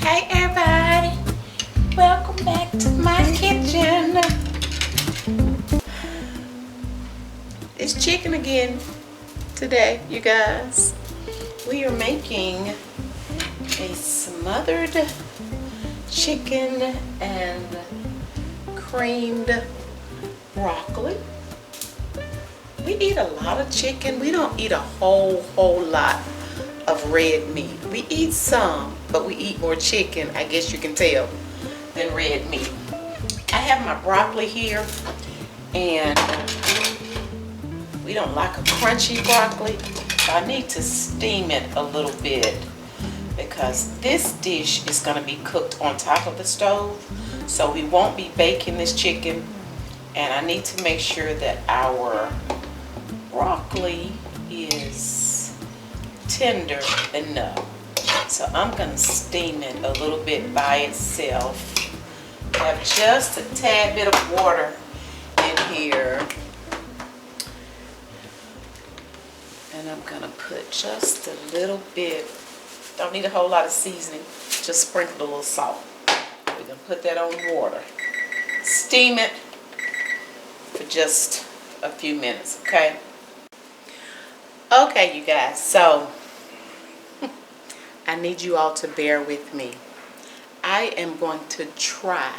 Hey everybody, welcome back to my kitchen. It's chicken again today, you guys. We are making a smothered chicken and creamed broccoli. We eat a lot of chicken. We don't eat a whole lot of red meat. We eat some, but we eat more chicken, I guess you can tell, than red meat. I have my broccoli here, and we don't like a crunchy broccoli, so I need to steam it a little bit because this dish is going to be cooked on top of the stove, so we won't be baking this chicken, and I need to make sure that our broccoli is tender enough. So I'm going to steam it a little bit by itself. I have just a tad bit of water in here. And I'm going to put just a little bit, don't need a whole lot of seasoning, just sprinkle a little salt. We're going to put that on water. Steam it for just a few minutes, okay? Okay, you guys, so I need you all to bear with me. I am going to try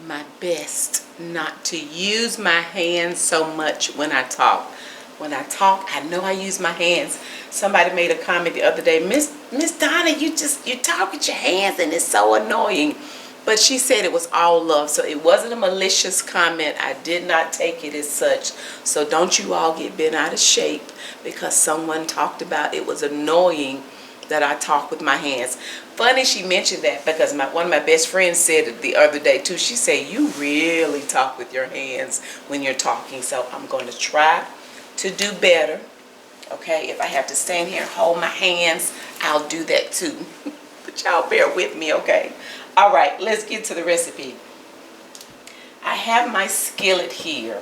my best not to use my hands so much when I talk. When I talk, I know I use my hands. Somebody made a comment the other day, Miss Donna, you talk with your hands and it's so annoying. But she said it was all love, so it wasn't a malicious comment. I did not take it as such. So don't you all get bent out of shape because someone talked about it was annoying that I talk with my hands. Funny she mentioned that because one of my best friends said it the other day too. She said, you really talk with your hands when you're talking. So I'm going to try to do better. Okay, if I have to stand here and hold my hands, I'll do that too. But y'all bear with me, okay? All right, let's get to the recipe. I have my skillet here,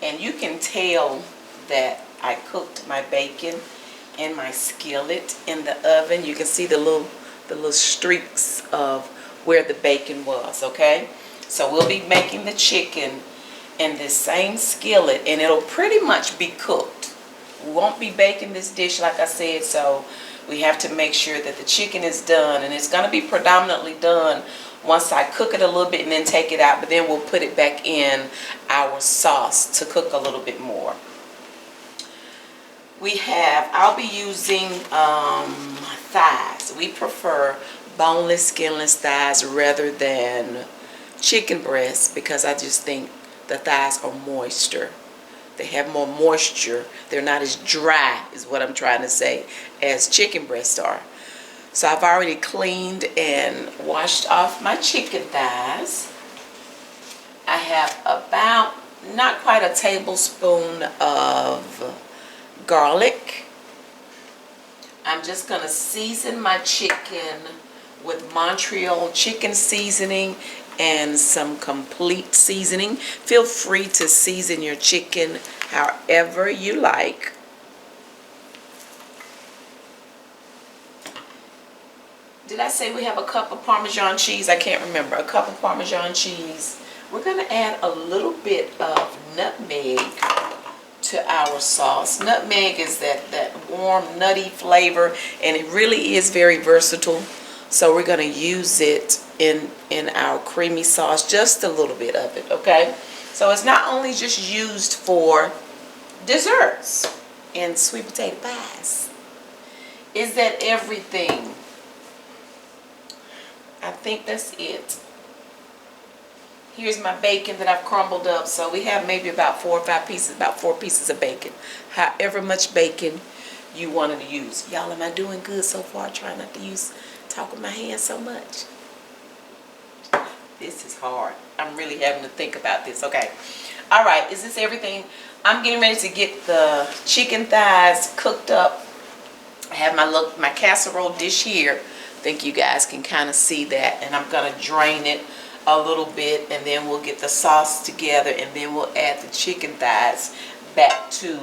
and you can tell that I cooked my bacon in my skillet in the oven. You can see the little streaks of where the bacon was, okay? So we'll be making the chicken in this same skillet, and it'll pretty much be cooked. We won't be baking this dish like I said, so we have to make sure that the chicken is done, and it's going to be predominantly done once I cook it a little bit and then take it out, but then we'll put it back in our sauce to cook a little bit more. I'll be using thighs. We prefer boneless, skinless thighs rather than chicken breasts because I just think the thighs are moister. They have more moisture. They're not as dry, is what I'm trying to say, as chicken breasts are. So I've already cleaned and washed off my chicken thighs. I have about not quite a tablespoon of garlic. I'm just going to season my chicken with Montreal chicken seasoning and some complete seasoning. Feel free to season your chicken however you like. Did I say we have a cup of Parmesan cheese? I can't remember. A cup of Parmesan cheese. We're going to add a little bit of nutmeg to our sauce. Nutmeg is that warm, nutty flavor, and it really is very versatile. So we're going to use it in our creamy sauce, just a little bit of it, okay? So it's not only just used for desserts and sweet potato pies. Is that everything? I think that's it. Here's my bacon that I've crumbled up. So we have maybe about 4 or 5 pieces, about 4 pieces of bacon. However much bacon you wanted to use. Y'all, am I doing good so far? Trying not to talk with my hands so much. This is hard. I'm really having to think about this. Okay. All right. Is this everything? I'm getting ready to get the chicken thighs cooked up. I have my casserole dish here. I think you guys can kind of see that. And I'm going to drain it a little bit, and then we'll get the sauce together, and then we'll add the chicken thighs back to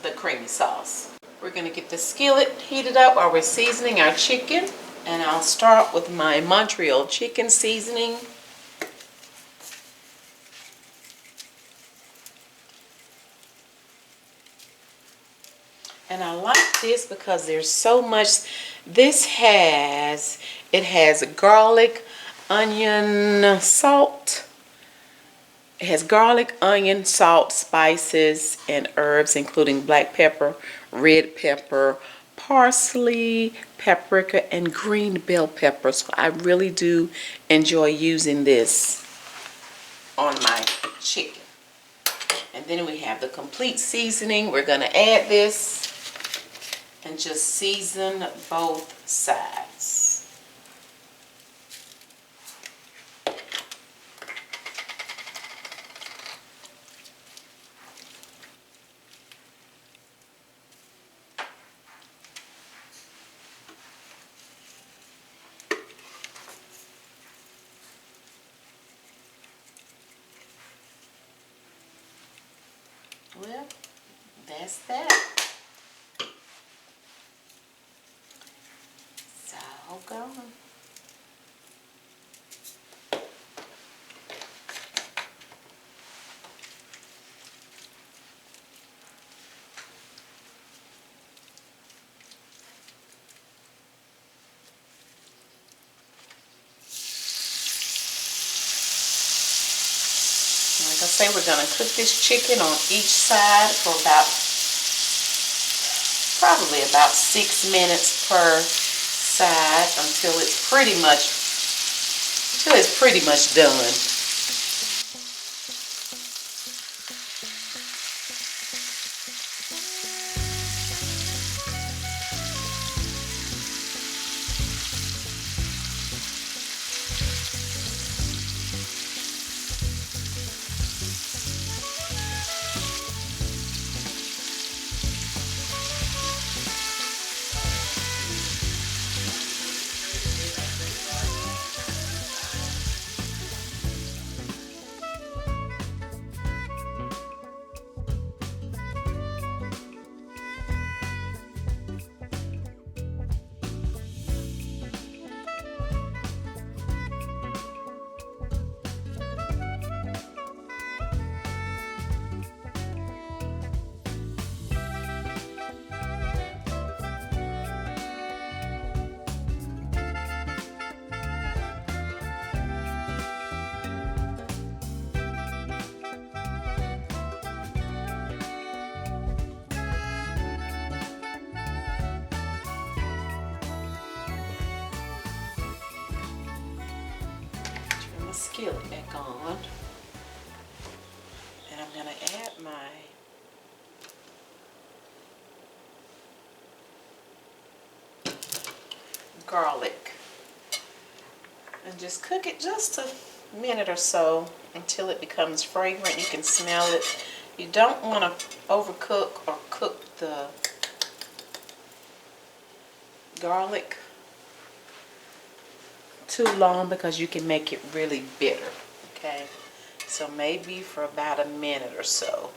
the creamy sauce. We're going to get the skillet heated up while we're seasoning our chicken. And I'll start with my Montreal chicken seasoning. And I like this because there's so much. It has garlic, onion, salt. It has garlic, onion, salt, spices, and herbs, including black pepper, red pepper, parsley, paprika, and green bell pepper. So I really do enjoy using this on my chicken. And then we have the complete seasoning. We're going to add this and just season both sides. Well, that's that. It's all gone. Like I say, we're going to cook this chicken on each side for probably about 6 minutes per side until it's pretty much done. Skillet back on, and I'm going to add my garlic and just cook it just a minute or so until it becomes fragrant. You can smell it. You don't want to overcook or cook the garlic too long because you can make it really bitter. Okay, so maybe for about a minute or so.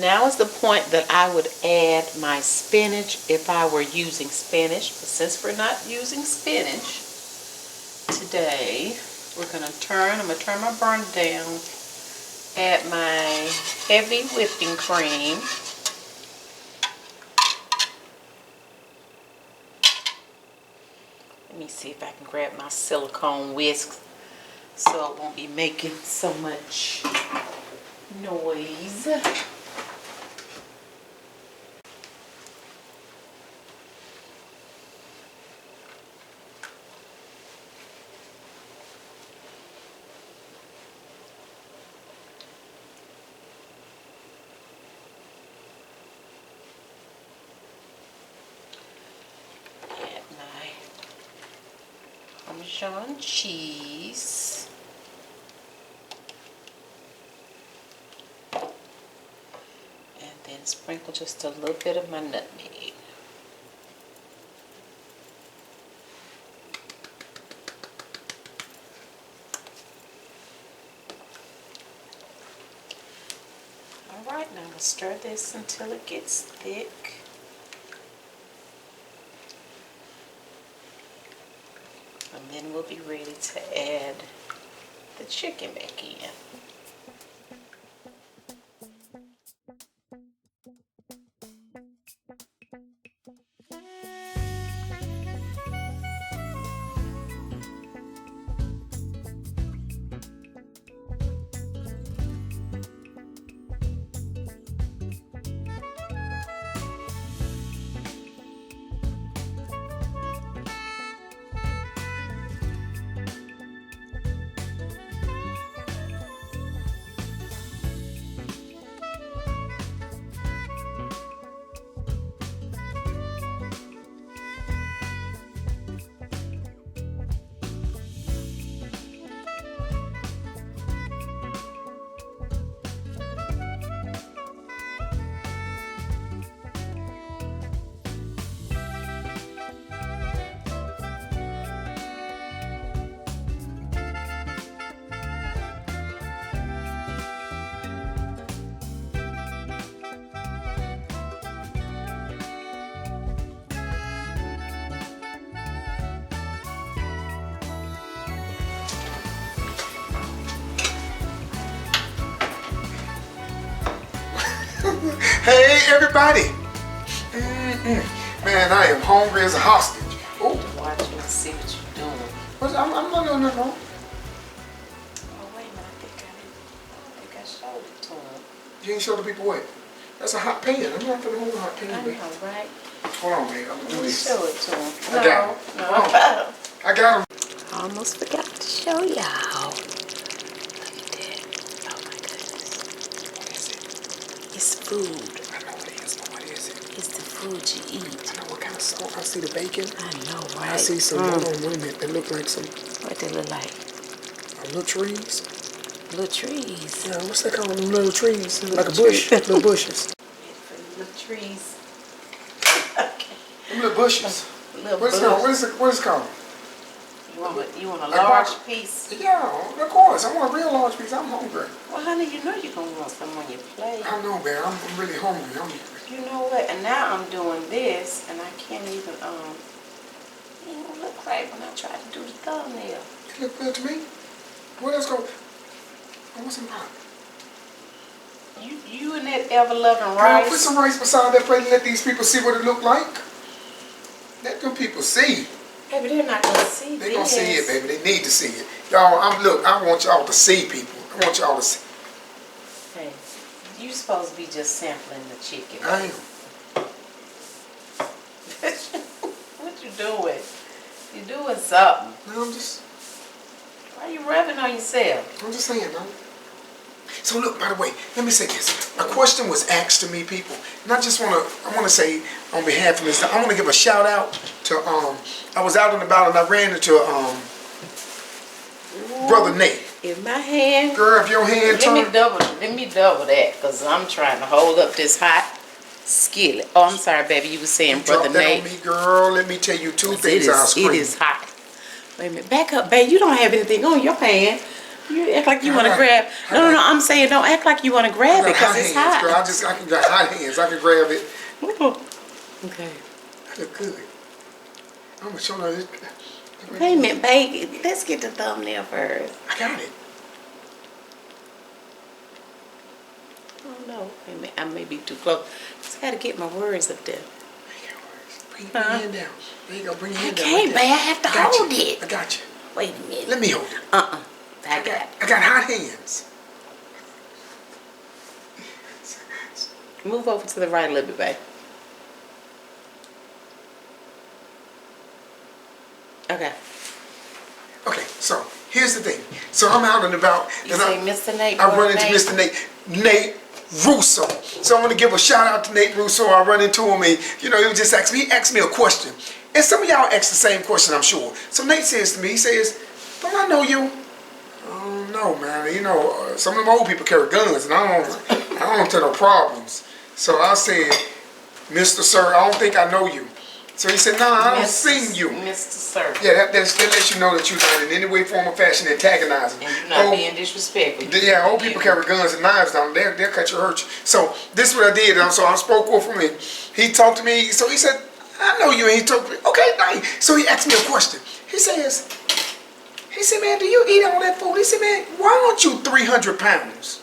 Now is the point that I would add my spinach if I were using spinach, but since we're not using spinach today, I'm going to turn my burner down, add my heavy whipping cream. Let me see if I can grab my silicone whisk so it won't be making so much noise. Parmesan cheese. And then sprinkle just a little bit of my nutmeg. Alright, now we'll stir this until it gets thick. And then we'll be ready to add the chicken back in. Hey everybody! Man, I am hungry as a hostage. Oh, watch and see what you're doing. I'm not doing nothing wrong. Oh wait a minute, I think I showed it to him. You ain't show the people what? That's a hot pan. I'm not gonna hold a hot pan. I know, right? Hold on, man. I'm gonna do this. Show it to him. I got him. No. I got him. I almost forgot to show y'all. Look at that. Oh my goodness. What is it? It's food. I know what it is, but what is it? It's the food you eat. I know what kind of salt. I see the bacon. I know, right? I see some, hold on, wait a minute. They look like some. What they look like? Little trees. Little trees. Yeah, what's that called? Them little trees. Like a bush. Little bushes. Little trees. Okay. Them little bushes. Little What is it called? What is it called? You want a large piece? Yeah, of course. I want a real large piece. I'm hungry. Well, honey, you know you're going to want some on your plate. I know, man. I'm really hungry. You know what? And now I'm doing this, and I can't even, it don't look right when I try to do the thumbnail. It look good to me. What else go? I want some pot. You and that ever-loving Girl, rice. put some rice beside that plate and let these people see what it look like. Let them people see. Baby, they're not going to see They this. gonna see it, baby. They need to see it. Y'all, look, I want y'all to see people. I want y'all to see. Hey, you supposed to be just sampling the chicken. I am. What you doing? You doing something. No, I'm just Why you rubbing on yourself? saying, man. So look, by the way, let me say this. A question was asked to me, people, and I want to say on behalf of Mr. I want to give a shout out to I was out and about and I ran into Brother Nate. In my hand. Girl, if your hand turned. Let me double that, because I'm trying to hold up this hot skillet. Oh, I'm sorry, baby. You were saying Brother Drop that Nate. on me, girl. Let me tell you two things. I'll scream. It is hot. Wait a minute. Back up, babe. You don't have anything on your hand. You act like you want to grab. No. I'm saying don't act like you want to grab it because it's hot. Girl, I can grab hot hands. I can grab it. Okay. That look good. I'm gonna show you this. Wait a minute, babe. Let's get the thumbnail first. I got it. Oh no. Wait a minute. I may be too close. Just got to get my words up there. Bring your hand down. There you go. Bring your hand down. Okay, babe. I have to hold it. I got you. Wait a minute. Let me hold it. I got it. I got hot hands. Move over to the right a little bit, babe. Okay. Okay, so here's the thing. So I'm out and about. You say Mr. Nate. I run into Mr. Nate Russo. So I want to give a shout out to Nate Russo. I run into him and, he just asked me, a question. And some of y'all asked the same question, I'm sure. So Nate says to me, he says, don't I know you? Oh, no, man. Some of them old people carry guns and I don't tell no problems. So I said, Mr. Sir, I don't think I know you. So he said, "No, I don't sing you." Mr. Sir. Yeah, that lets you know that you're not in any way, form, or fashion antagonizing. And you're not being disrespectful. Yeah, old people carry guns and knives down. They'll cut you, hurt you. So this is what I did. So I spoke with him. He talked to me. So he said, "I know you." And he told me, "Okay, nice." So he asked me a question. He said, "Man, do you eat all that food?" He said, "Man, why aren't you 300 pounds?"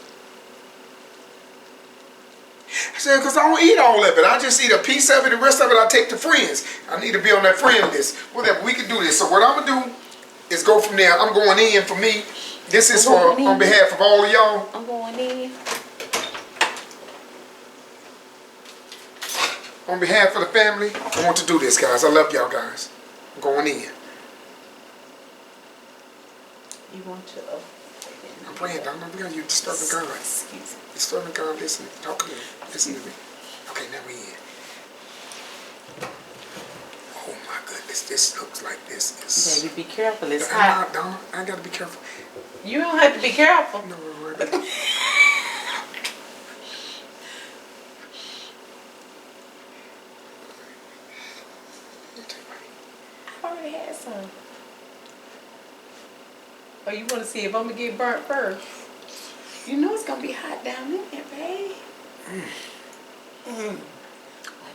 I said, "Because I don't eat all of it. I just eat a piece of it. The rest of it I take to friends. I need to be on that friend list. Whatever, we can do this." So what I'm going to do is go from there. I'm going in for me. This is on behalf of all of y'all. I'm going in. On behalf of the family, I want to do this, guys. I love y'all guys. I'm going in. You want to... I'm praying, Donna. You're disturbing God. Excuse me. Disturbing God. Listen. Talk to me. Listen to me. Okay, now we in. Oh my goodness. This looks like this is... Baby, be careful. It's hot. Donna, I got to be careful. You don't have to be careful. No, I already had some. Oh, you want to see if I'm going to get burnt first? You know it's going to be hot down in there, babe. Wipe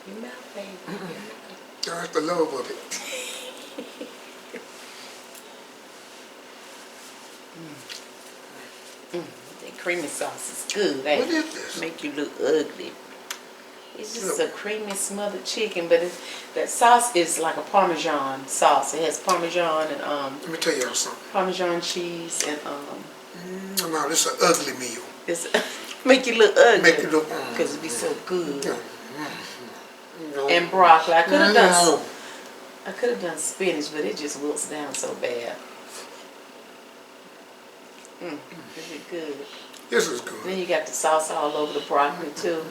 your mouth, babe. That's the love of it. That creamy sauce is good. What is this? Make you look ugly. It's just a creamy smothered chicken, but that sauce is like a Parmesan sauce. It has Parmesan and Let me tell y'all something. Parmesan cheese and No, this is an ugly meal. It's make you look ugly. Make you look because it'd be so good. No. And broccoli. I could have done spinach, but it just wilts down so bad. This is good. This is good. Then you got the sauce all over the broccoli too.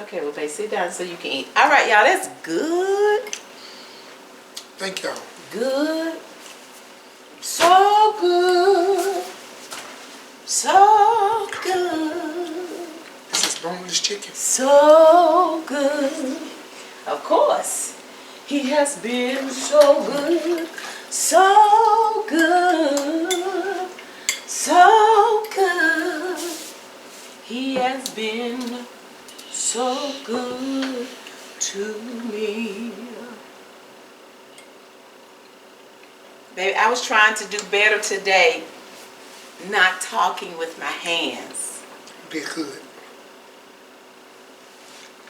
Okay, well, babe, sit down so you can eat. All right, y'all, that's good. Thank y'all. Good. So good. So good. This is boneless chicken. So good. Of course. He has been so good. So good. So good. He has been so good to me. Baby, I was trying to do better today, not talking with my hands. Did good.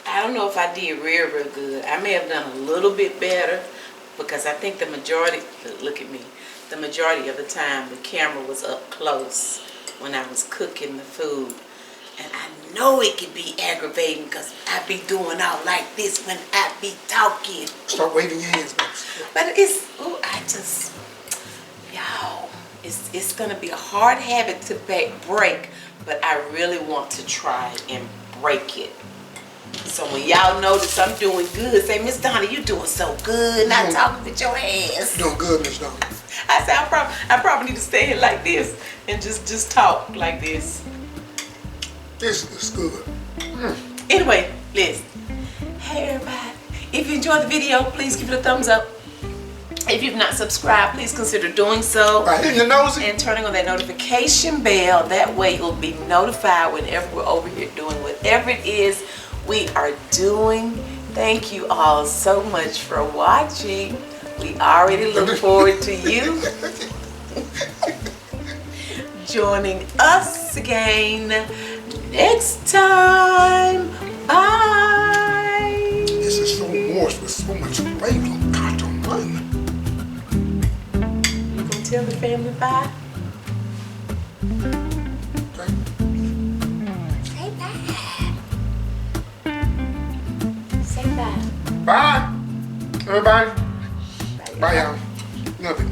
I don't know if I did real good. I may have done a little bit better because I think the majority, look at me, the majority of the time the camera was up close when I was cooking the food. And I know it can be aggravating because I be doing all like this when I be talking. Start waving your hands, baby. But it's, y'all, it's going to be a hard habit to break, but I really want to try and break it. So when y'all notice I'm doing good, say, "Miss Donna, you doing so good, not talking with your hands." You're doing good, Miss Donna. I said, I probably need to stay here like this and just talk like this. This is good. Anyway, listen. Hey everybody, if you enjoyed the video, please give it a thumbs up. If you've not subscribed, please consider doing so. Right in your nose. And turning on that notification bell. That way you'll be notified whenever we're over here doing whatever it is we are doing. Thank you all so much for watching. We already look forward to you joining us again next time. Bye. This is so moist with so much flavor. God almighty. You gonna tell the family bye? Okay. Say bye. Say bye. Bye, everybody. Bye, y'all. Love it.